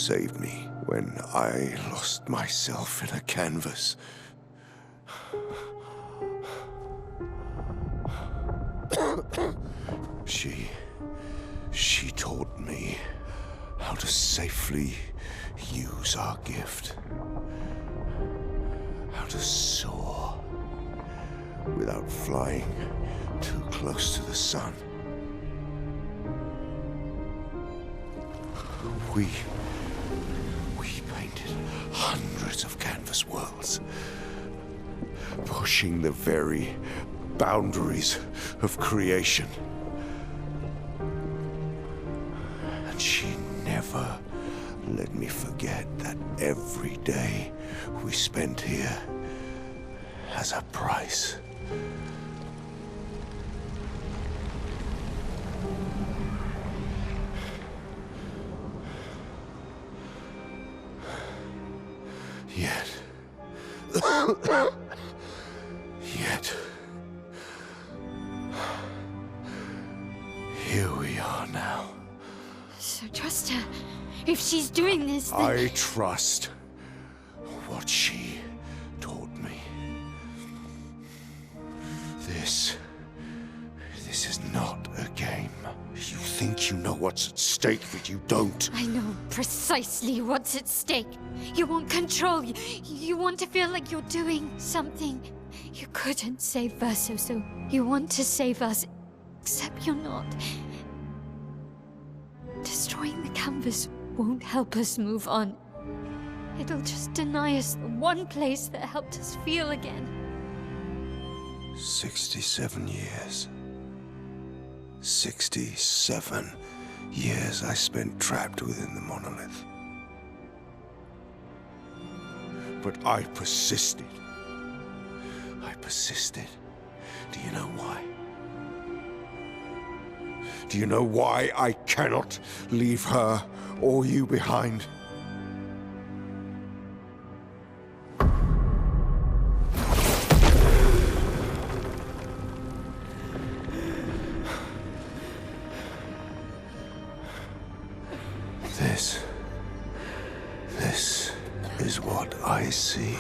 saved me when I lost myself in a canvas. She taught me how to safely use our gift. How to soar without flying too close to the sun. We painted hundreds of canvas worlds, pushing the very boundaries of creation. And she never let me forget that every day we spent here has a price. Yet, here we are now. So trust her. If she's doing this, then... I trust what she taught me. This is not a game. You think you know what's at stake, but you don't. I know precisely what's at stake. You want control. You want to feel like you're doing something. You couldn't save Verso, so you want to save us. Except you're not. Destroying the canvas won't help us move on. It'll just deny us the one place that helped us feel again. 67 years. 67 years I spent trapped within the monolith. But I persisted. Do you know why? Do you know why I cannot leave her or you behind? This is what I see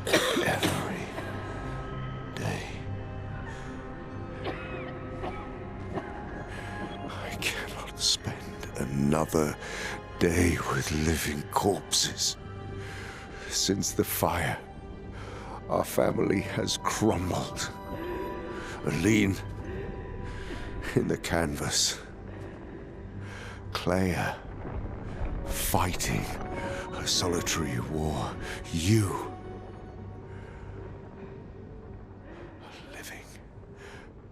every day. I cannot spend another day with living corpses. Since the fire, our family has crumbled. Aline in the canvas. Clea fighting a solitary war. You, a living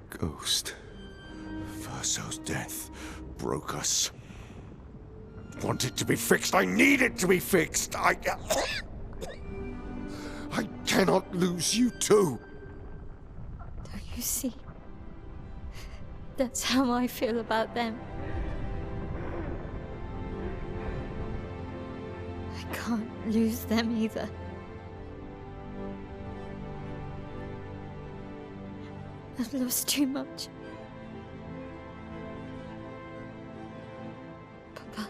ghost. Verso's death broke us. Want it to be fixed. I need it to be fixed. I cannot lose you too. Don't you see? That's how I feel about them. I can't lose them either. I've lost too much. Papa,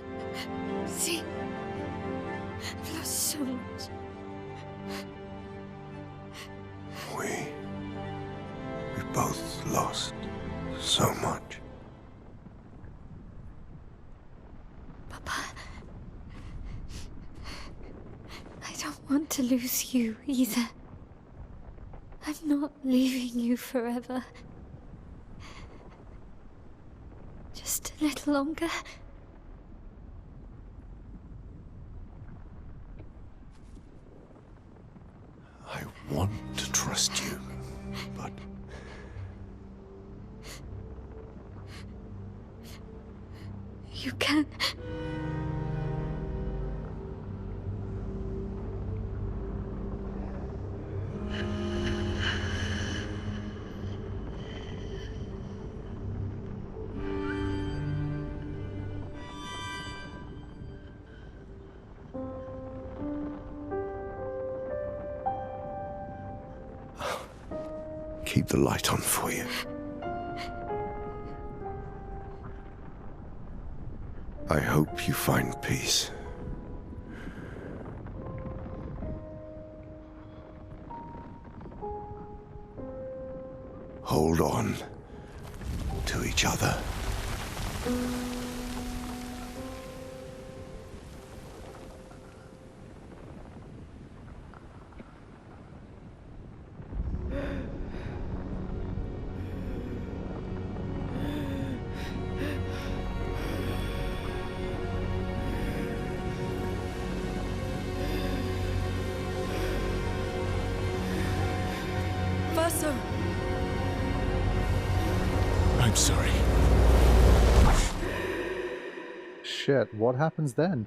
see? I've lost so much. We both lost so much. Papa, I don't want to lose you either. I'm not leaving you forever. Just a little longer. I want to trust you, but... You can. Keep the light on for you. I hope you find peace hold on to each other. Verso! I'm sorry. Shit, what happens then?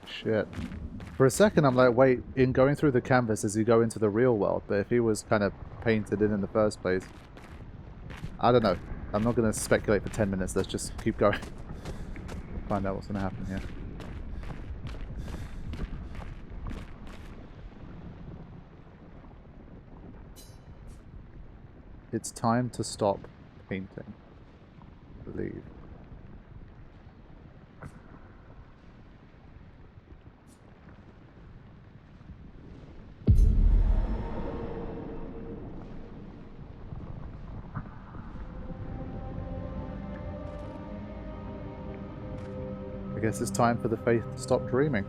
Shit. For a second I'm like, wait, in going through the canvas does he go into the real world? But if he was kind of painted in the first place, I don't know. I'm not going to speculate for 10 minutes. Let's just keep going. Find out what's going to happen here. It's time to stop painting, I believe. I guess it's time for the faith to stop dreaming.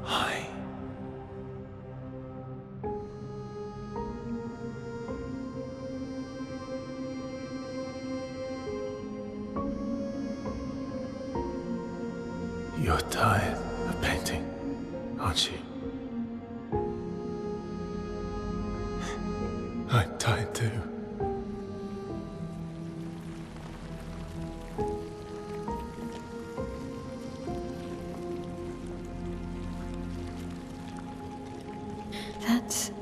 Hi. You're tired of painting, aren't you? I'm tired too. That's...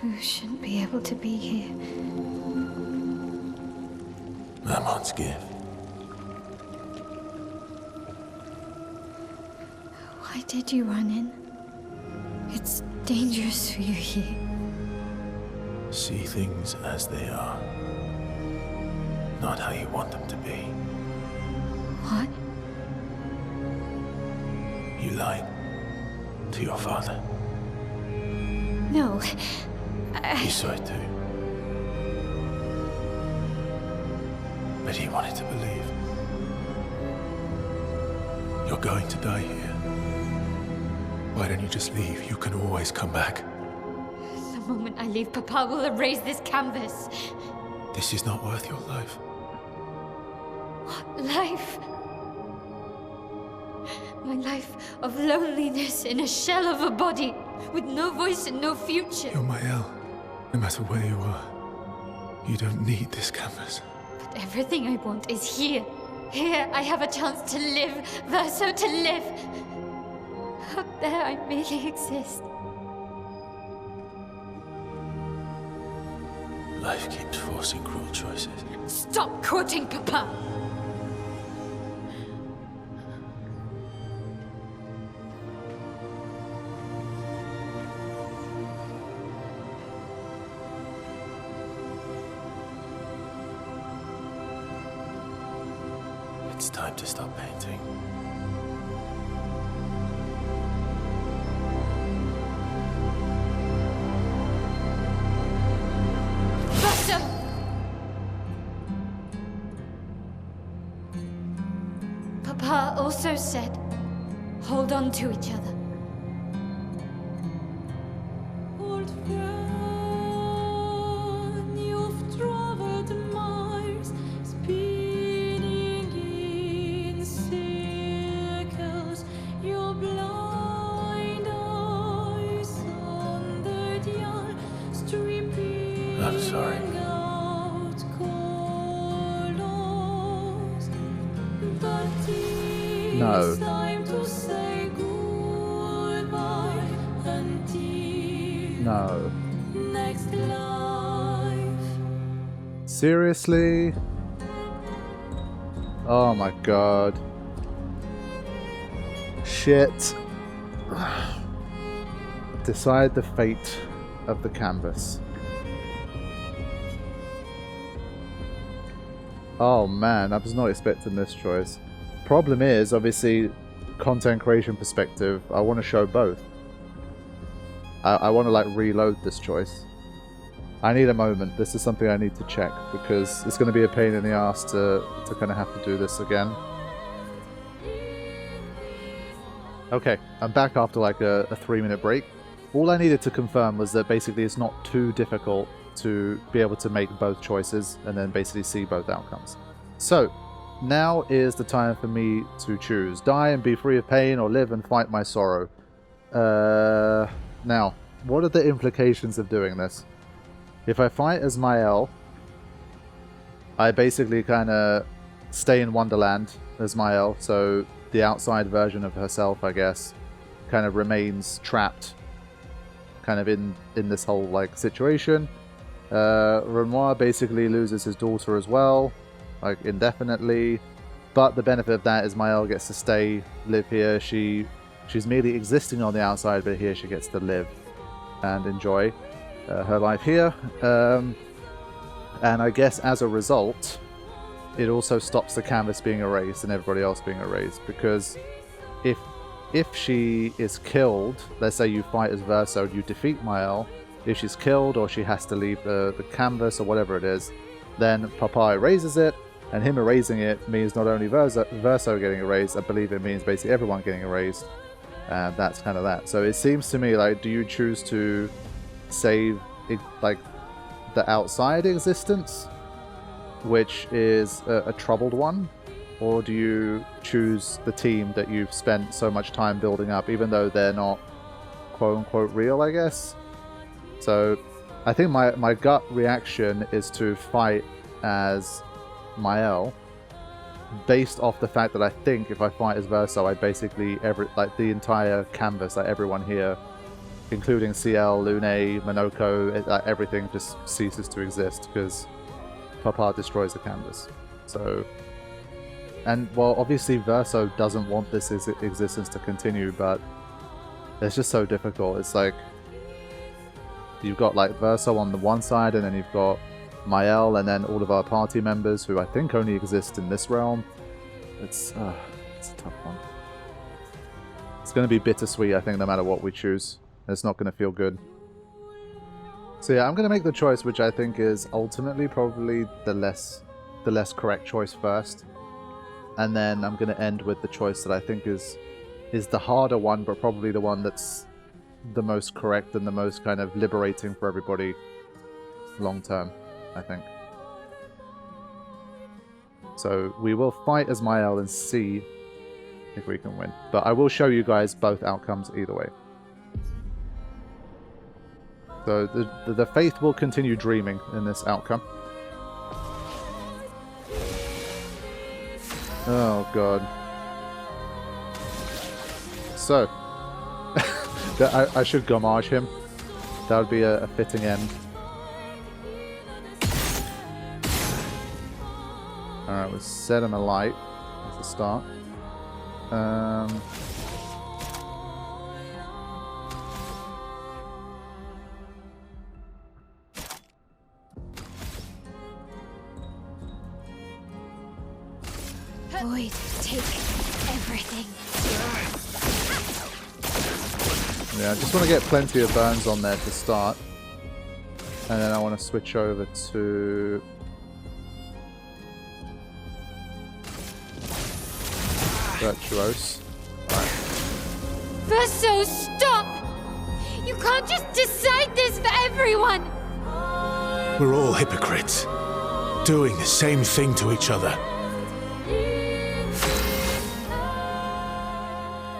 You shouldn't be able to be here. Mamon's gift. Why did you run in? It's dangerous for you here. See things as they are. Not how you want them to be. What? You lied to your father. No. He saw it too. But he wanted to believe. You're going to die here. Why don't you just leave? You can always come back. The moment I leave, Papa will erase this canvas. This is not worth your life. What life? My life of loneliness in a shell of a body, with no voice and no future. You're Maelle. No matter where you are, you don't need this canvas. But everything I want is here. Here I have a chance to live, Verso, to live. Out there I merely exist. Life keeps forcing cruel choices. Stop quoting Papa! It's time to stop painting. Verso! Papa also said, hold on to each other. Old friend, you've traveled miles, spinning in sorry. No. No. Seriously? Oh my god. Shit. Decide the fate of the canvas. Oh man, I was not expecting this choice. Problem is, obviously, content creation perspective, I want to show both. I want to like reload this choice. I need a moment. This is something I need to check because it's going to be a pain in the ass to kind of have to do this again. Okay, I'm back after like a 3-minute break. All I needed to confirm was that basically it's not too difficult to be able to make both choices and then basically see both outcomes. So, now is the time for me to choose. Die and be free of pain, or live and fight my sorrow. Now, what are the implications of doing this? If I fight as Maelle, I basically kind of stay in Wonderland as Maelle, so the outside version of herself, I guess, kind of remains trapped kind of in this whole like situation. Renoir basically loses his daughter as well, like indefinitely, but the benefit of that is Maelle gets to live here. She's merely existing on the outside, but here she gets to live and enjoy her life here. And I guess as a result, it also stops the canvas being erased and everybody else being erased, because if she is killed, let's say you fight as Verso, you defeat Maelle, if she's killed or she has to leave the canvas or whatever it is, then Papa erases it, and him erasing it means not only Verso getting erased, I believe it means basically everyone getting erased, and that's kind of that. So it seems to me like, do you choose to save like the outside existence, which is a troubled one, or do you choose the team that you've spent so much time building up, even though they're not quote-unquote real, I guess? So I think my gut reaction is to fight as Maelle, based off the fact that I think if I fight as Verso, I basically the entire canvas, like everyone here, including CL, Lune, Monoko, everything just ceases to exist because Papa destroys the canvas. So, and well, obviously Verso doesn't want this existence to continue, but it's just so difficult. It's like you've got like Verso on the one side, and then you've got Maelle, and then all of our party members who I think only exist in this realm. It's a tough one. It's going to be bittersweet, I think, no matter what we choose. It's not going to feel good. So yeah, I'm going to make the choice which I think is ultimately probably the less correct choice first, and then I'm going to end with the choice that I think is the harder one, but probably the one that's the most correct and the most kind of liberating for everybody long term, I think. So we will fight as Maelle and see if we can win. But I will show you guys both outcomes either way. So the faith will continue dreaming in this outcome. Oh god. So I should gommage him. That would be a fitting end. Alright, we'll set him alight as a start. Void, take everything. Yeah, I just want to get plenty of burns on there to start. And then I want to switch over to... Virtuose. Verso, stop! You can't just decide this for everyone! We're all hypocrites, doing the same thing to each other.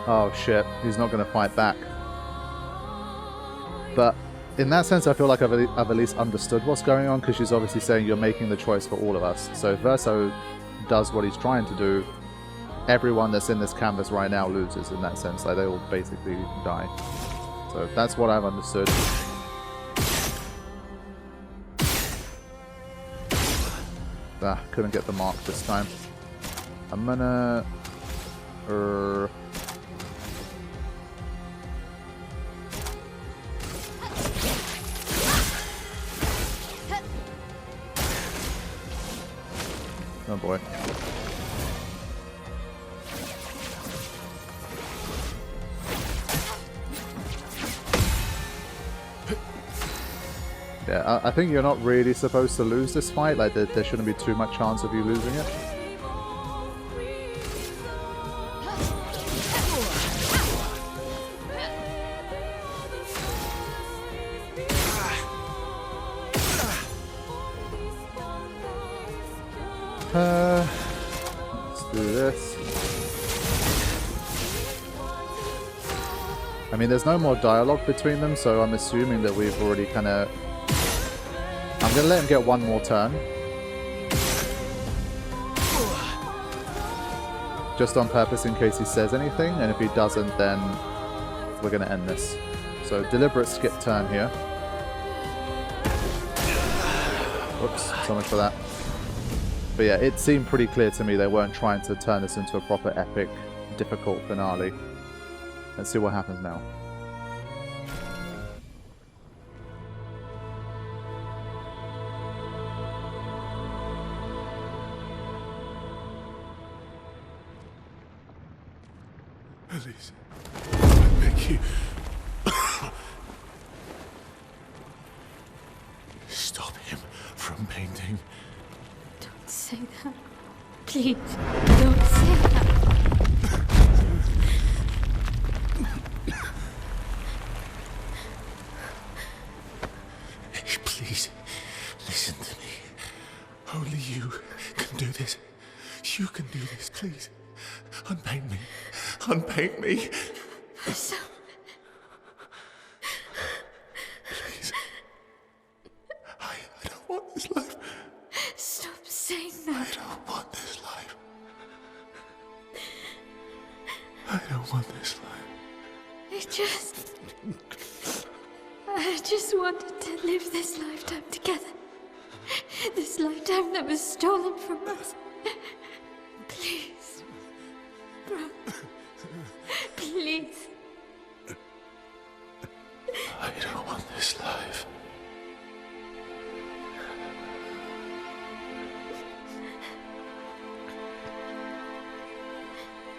Oh shit, he's not going to fight back. But in that sense, I feel like I've at least understood what's going on, because she's obviously saying you're making the choice for all of us. So if Verso does what he's trying to do, everyone that's in this canvas right now loses in that sense. Like, they all basically die. So that's what I've understood. Ah, couldn't get the mark this time. I'm gonna... Oh boy. Yeah, I think you're not really supposed to lose this fight. Like, there shouldn't be too much chance of you losing it. Let's do this. I mean, there's no more dialogue between them, so I'm assuming that we've already kind of... I'm going to let him get one more turn. Just on purpose in case he says anything, and if he doesn't, then we're going to end this. So, deliberate skip turn here. Whoops, so much for that. But yeah, it seemed pretty clear to me they weren't trying to turn this into a proper epic, difficult finale. Let's see what happens now. Please, I beg you. Stop him from painting. Don't say that. Please, don't say that. Please, listen to me. Only you can do this. You can do this, please. Unpaint me. Unpaint me. So... Please. I don't want this life. Stop saying that. I don't want this life. I don't want this life. I just wanted to live this lifetime together. This lifetime that was stolen from us. Please. Bro. Please. I don't want this life.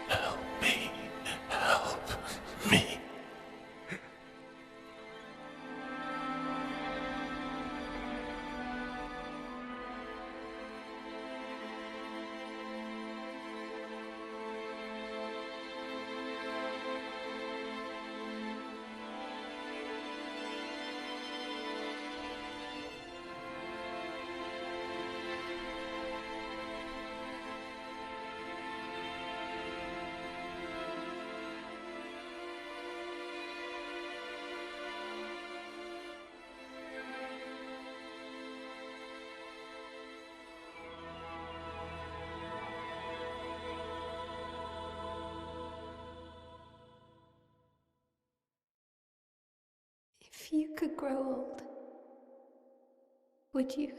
Help me. Help me. If you could grow old, would you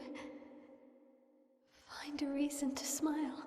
find a reason to smile?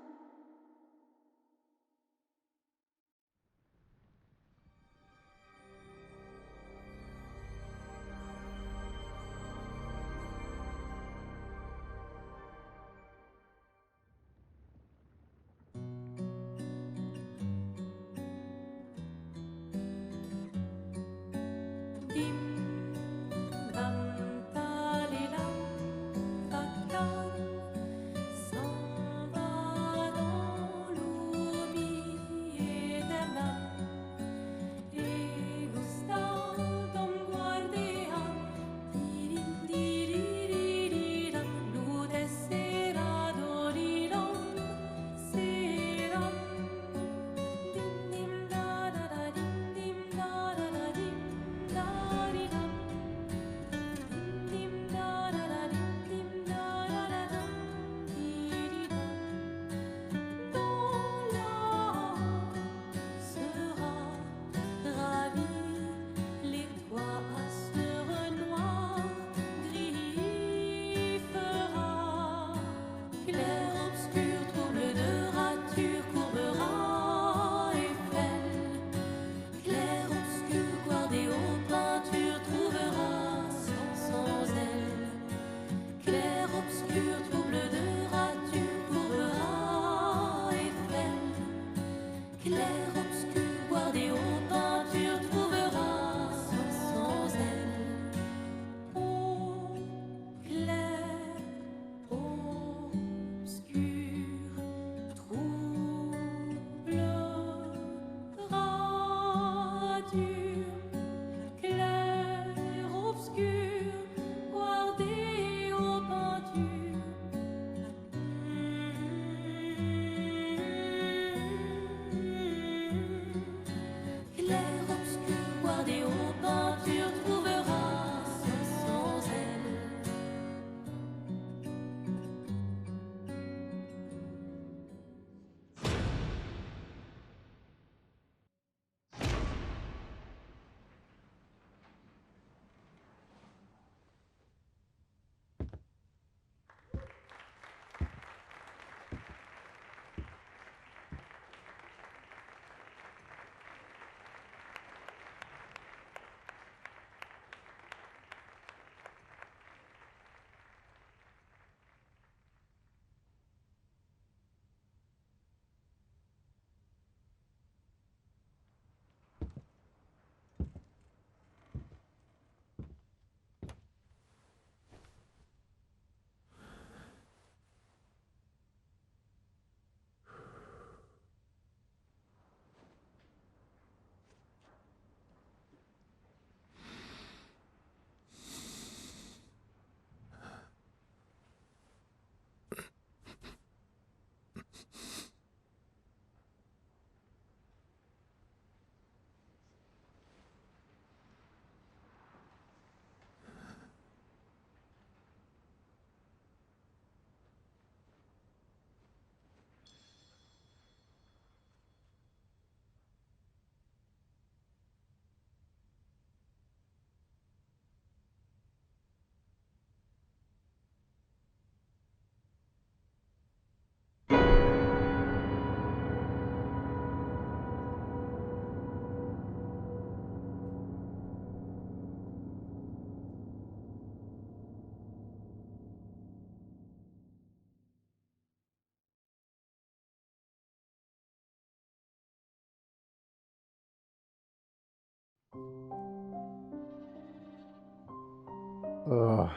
Ugh.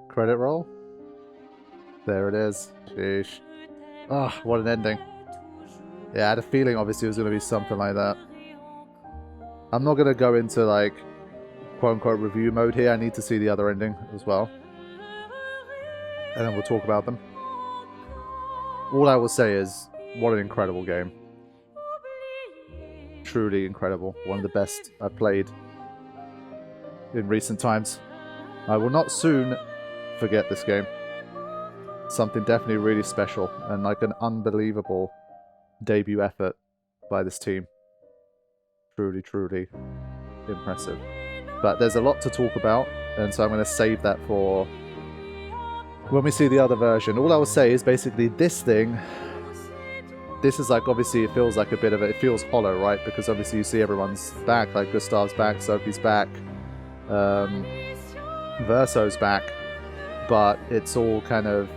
Credit roll? There it is. Sheesh. Ah, what an ending. Yeah, I had a feeling obviously it was going to be something like that. I'm not going to go into like quote-unquote review mode here. I need to see the other ending as well. And then we'll talk about them. All I will say is, what an incredible game. Truly incredible. One of the best I've played in recent times. I will not soon forget this game. Something definitely really special and like an unbelievable debut effort by this team. Truly, truly impressive. But there's a lot to talk about, and so I'm going to save that for when we see the other version. All I will say is basically this thing, this is like, obviously it feels like a bit of it feels hollow, right? Because obviously you see everyone's back, like Gustav's back, Sophie's back, Verso's back, but it's all kind of,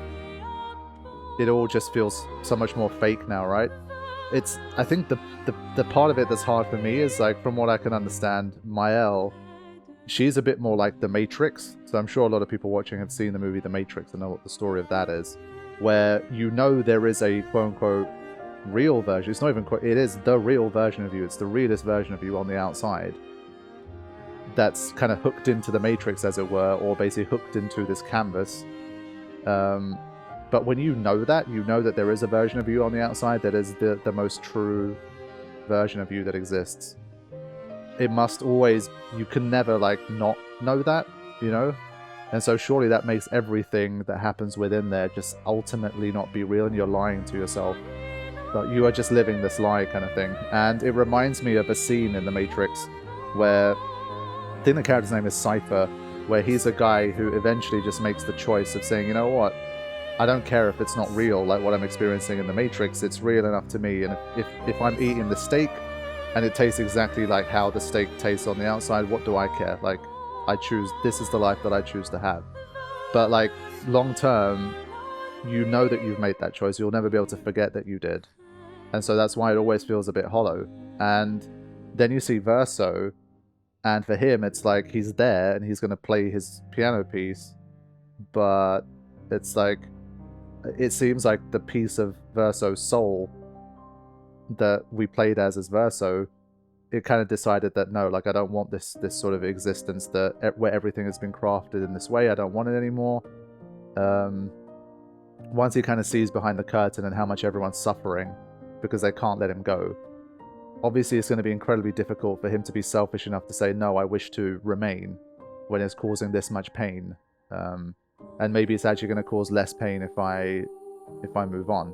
it all just feels so much more fake now, right? It's, I think the part of it that's hard for me is like, from what I can understand, Maelle, she's a bit more like the Matrix. So I'm sure a lot of people watching have seen the movie The Matrix and know what the story of that is, where you know there is a quote-unquote real version. It's not even quite, it is the real version of you. It's the realest version of you on the outside that's kind of hooked into the Matrix, as it were, or basically hooked into this canvas. But when you know that there is a version of you on the outside that is the most true version of you that exists. It must always, you can never like not know that, you know? And so surely that makes everything that happens within there just ultimately not be real, and you're lying to yourself. But you are just living this lie kind of thing. And it reminds me of a scene in The Matrix where, I think the character's name is Cypher, where he's a guy who eventually just makes the choice of saying, you know what? I don't care if it's not real, like what I'm experiencing in The Matrix, it's real enough to me. And if I'm eating the steak and it tastes exactly like how the steak tastes on the outside, what do I care? Like, I choose, this is the life that I choose to have. But like, long term, you know that you've made that choice. You'll never be able to forget that you did. And so that's why it always feels a bit hollow. And then you see Verso, and for him, it's like he's there and he's going to play his piano piece, but it's like, it seems like the piece of Verso's soul that we played as Verso, it kind of decided that no, like I don't want this sort of existence that where everything has been crafted in this way. I don't want it anymore. Once he kind of sees behind the curtain and how much everyone's suffering because they can't let him go, obviously it's going to be incredibly difficult for him to be selfish enough to say, no, I wish to remain when it's causing this much pain. And maybe it's actually going to cause less pain if I move on.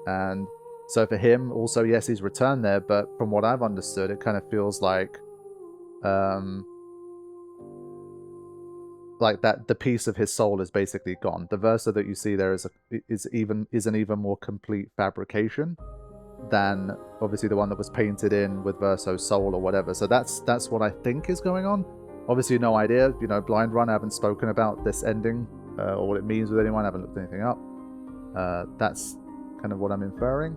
And so for him, also, yes, he's returned there, but from what I've understood, it kind of feels like that the piece of his soul is basically gone. The Verso that you see there is an even more complete fabrication than obviously the one that was painted in with Verso's soul or whatever. So that's what I think is going on. Obviously, no idea. You know, Blind Run, I haven't spoken about this ending or what it means with anyone. I haven't looked anything up. That's kind of what I'm inferring.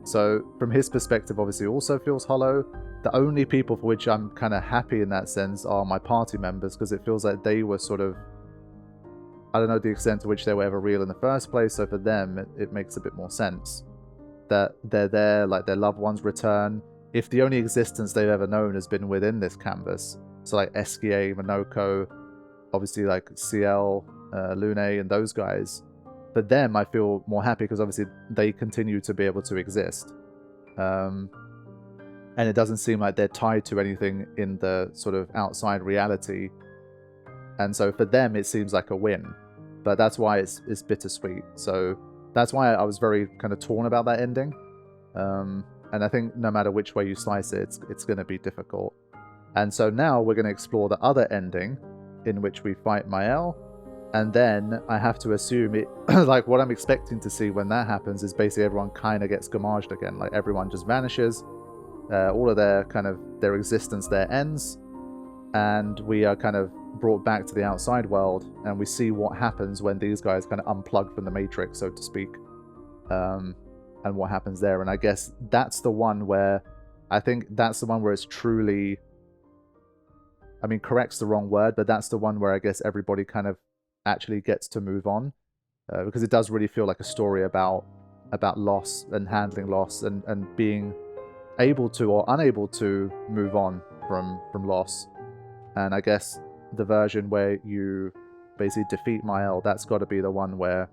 So from his perspective, obviously, also feels hollow. The only people for which I'm kind of happy in that sense are my party members, because it feels like they were sort of, I don't know the extent to which they were ever real in the first place. So for them, it makes a bit more sense that they're there, like their loved ones return. If the only existence they've ever known has been within this canvas, so like Eskie, Minoko, obviously like CL, Lune, and those guys, for them I feel more happy because obviously they continue to be able to exist. And it doesn't seem like they're tied to anything in the sort of outside reality. And so for them it seems like a win. But that's why it's bittersweet. So that's why I was very kind of torn about that ending. And I think no matter which way you slice it, it's going to be difficult. And so now we're going to explore the other ending, in which we fight Maelle. And then I have to assume it, like what I'm expecting to see when that happens is basically everyone kind of gets gommaged again. Like everyone just vanishes. All of their existence there ends. And we are kind of brought back to the outside world. And we see what happens when these guys kind of unplug from the Matrix, so to speak. And what happens there. And I guess that's the one where, I think that's the one where it's truly I mean, correct's the wrong word, but that's the one where I guess everybody kind of actually gets to move on. Because it does really feel like a story about loss and handling loss and being able to or unable to move on from loss. And I guess the version where you basically defeat Maelle, that's got to be the one where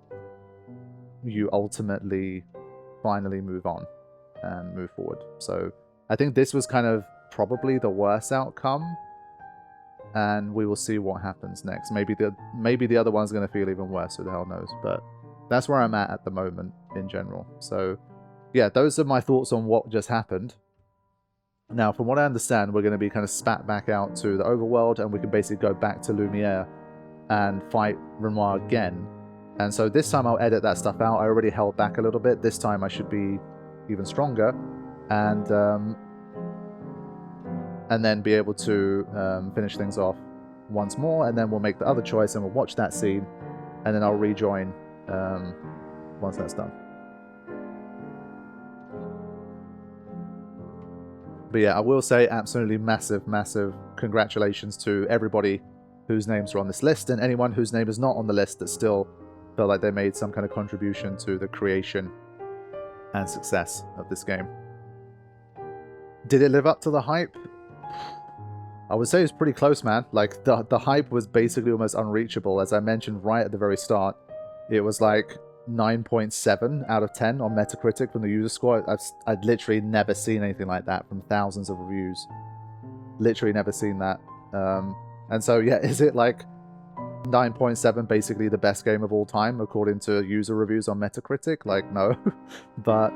you ultimately finally move on and move forward. So I think this was kind of probably the worst outcome, and we will see what happens next. Maybe the other one's going to feel even worse, who the hell knows, but that's where I'm at the moment in general. So yeah, those are my thoughts on what just happened. Now, from what I understand, we're going to be kind of spat back out to the overworld, and we can basically go back to Lumiere and fight Renoir again. And so this time I'll edit that stuff out. I already held back a little bit. This time I should be even stronger, and then be able to finish things off once more, and then we'll make the other choice and we'll watch that scene, and then I'll rejoin once that's done. But yeah, I will say absolutely massive, massive congratulations to everybody whose names are on this list, and anyone whose name is not on the list that still felt like they made some kind of contribution to the creation and success of this game. Did it live up to the hype? I would say it's pretty close, man. Like, the hype was basically almost unreachable. As I mentioned right at the very start, it was like 9.7 out of 10 on Metacritic from the user score. I'd literally never seen anything like that from thousands of reviews. Literally never seen that. And so, yeah, is it like 9.7 basically the best game of all time according to user reviews on Metacritic? Like, no. But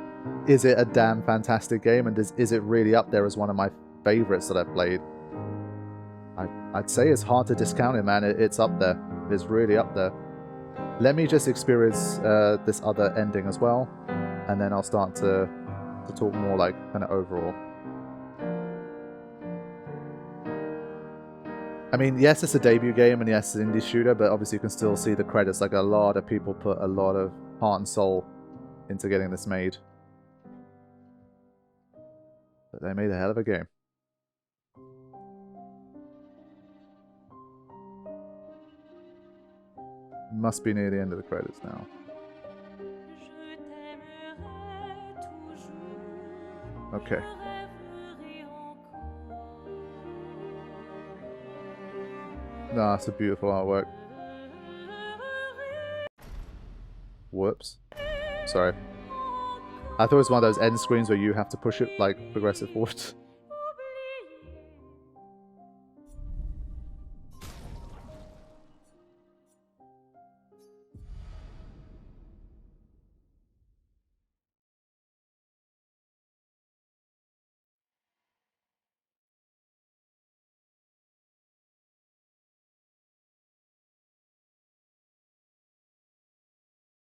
is it a damn fantastic game, and is it really up there as one of my favorites that I've played? I'd say it's hard to discount it, man. It's up there. It's really up there. Let me just experience this other ending as well, and then I'll start to talk more like kind of overall. I mean, yes, it's a debut game, and yes, it's an indie shooter, but obviously you can still see the credits. Like, a lot of people put a lot of heart and soul into getting this made. But they made a hell of a game. Must be near the end of the credits now. Okay. No, it's a beautiful artwork. Whoops. Sorry. I thought it was one of those end screens where you have to push it, like, progress it forward.